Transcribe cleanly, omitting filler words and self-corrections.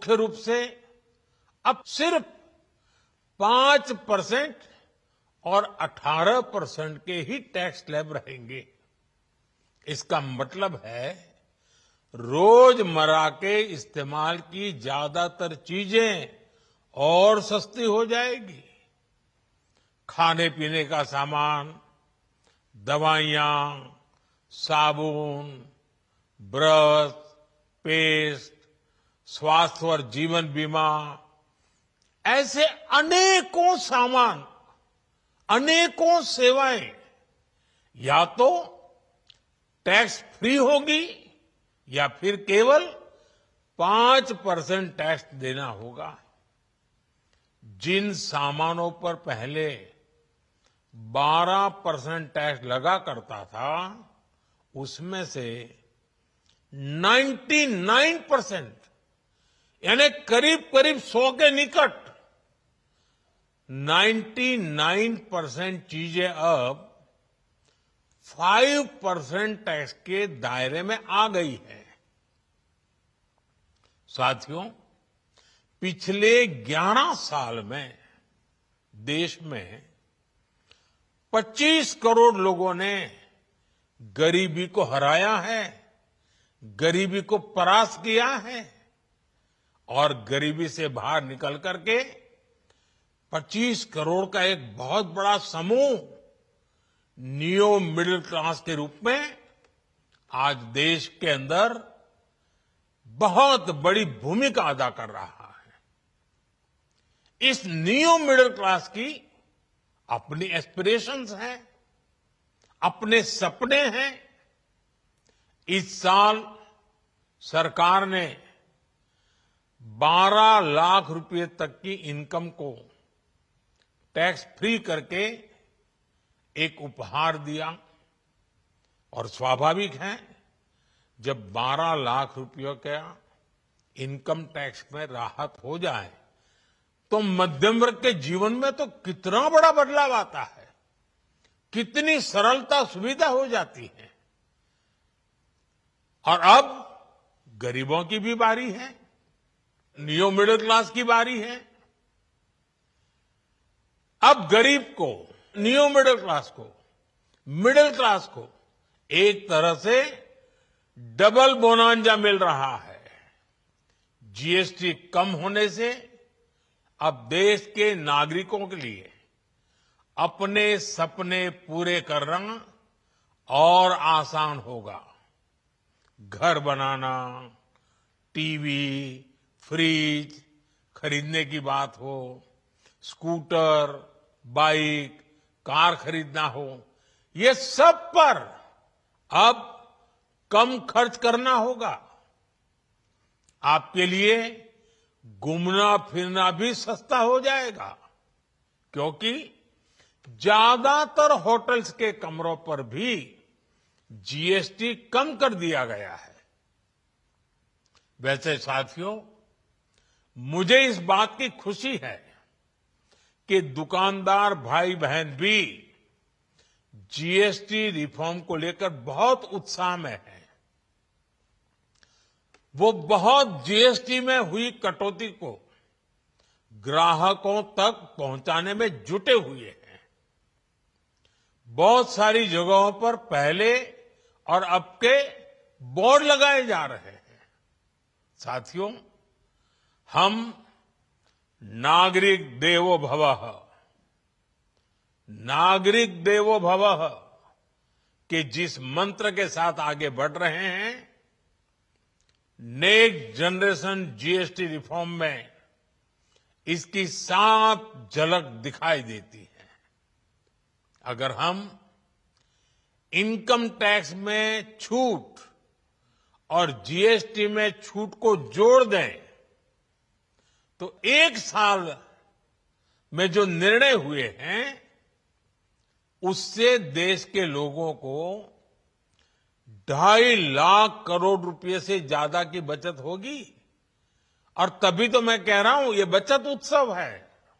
मुख्य रूप से अब सिर्फ 5% और 18% के ही टैक्स स्लैब रहेंगे। इसका मतलब है रोजमर्रा के इस्तेमाल की ज्यादातर चीजें और सस्ती हो जाएगी। खाने पीने का सामान, दवाइयां, साबुन, ब्रश, पेस्ट, स्वास्थ्य और जीवन बीमा, ऐसे अनेकों सामान, अनेकों सेवाएं या तो टैक्स फ्री होगी या फिर केवल 5% टैक्स देना होगा। जिन सामानों पर पहले 12% टैक्स लगा करता था, उसमें से 99% यानी करीब करीब 100 के निकट 99% चीजें अब 5% टैक्स के दायरे में आ गई है। साथियों, पिछले 11 साल में देश में 25 करोड़ लोगों ने गरीबी को हराया है, गरीबी को परास्त किया है और गरीबी से बाहर निकल करके 25 करोड़ का एक बहुत बड़ा समूह नियो मिडिल क्लास के रूप में आज देश के अंदर बहुत बड़ी भूमिका अदा कर रहा है। इस नियो मिडिल क्लास की अपनी एस्पिरेशंस हैं, अपने सपने हैं। इस साल सरकार ने 12 लाख रुपए तक की इनकम को टैक्स फ्री करके एक उपहार दिया और स्वाभाविक है जब 12 लाख रुपयों का इनकम टैक्स में राहत हो जाए तो मध्यम वर्ग के जीवन में तो कितना बड़ा बदलाव आता है, कितनी सरलता सुविधा हो जाती है। और अब गरीबों की भी बारी है, नियो मिडिल क्लास की बारी है। अब गरीब को, नियो मिडिल क्लास को एक तरह से डबल बोनांजा मिल रहा है। जीएसटी कम होने से अब देश के नागरिकों के लिए अपने सपने पूरे करना और आसान होगा। घर बनाना, टीवी, फ्रिज खरीदने की बात हो, स्कूटर, बाइक, कार खरीदना हो, ये सब पर अब कम खर्च करना होगा। आपके लिए घूमना फिरना भी सस्ता हो जाएगा, क्योंकि ज्यादातर होटल्स के कमरों पर भी जीएसटी कम कर दिया गया है। वैसे साथियों, मुझे इस बात की खुशी है कि दुकानदार भाई बहन भी जीएसटी रिफॉर्म को लेकर बहुत उत्साह में हैं। वो बहुत जीएसटी में हुई कटौती को ग्राहकों तक पहुंचाने में जुटे हुए हैं। बहुत सारी जगहों पर पहले और अब के बोर्ड लगाए जा रहे हैं। साथियों, हम नागरिक देवो भवः के जिस मंत्र के साथ आगे बढ़ रहे हैं, नेक्स्ट जनरेशन जीएसटी रिफॉर्म में इसकी साफ झलक दिखाई देती है। अगर हम इनकम टैक्स में छूट और जीएसटी में छूट को जोड़ दें तो एक साल में जो निर्णय हुए हैं उससे देश के लोगों को 2.5 लाख करोड़ रुपए से ज्यादा की बचत होगी। और तभी तो मैं कह रहा हूं ये बचत उत्सव है।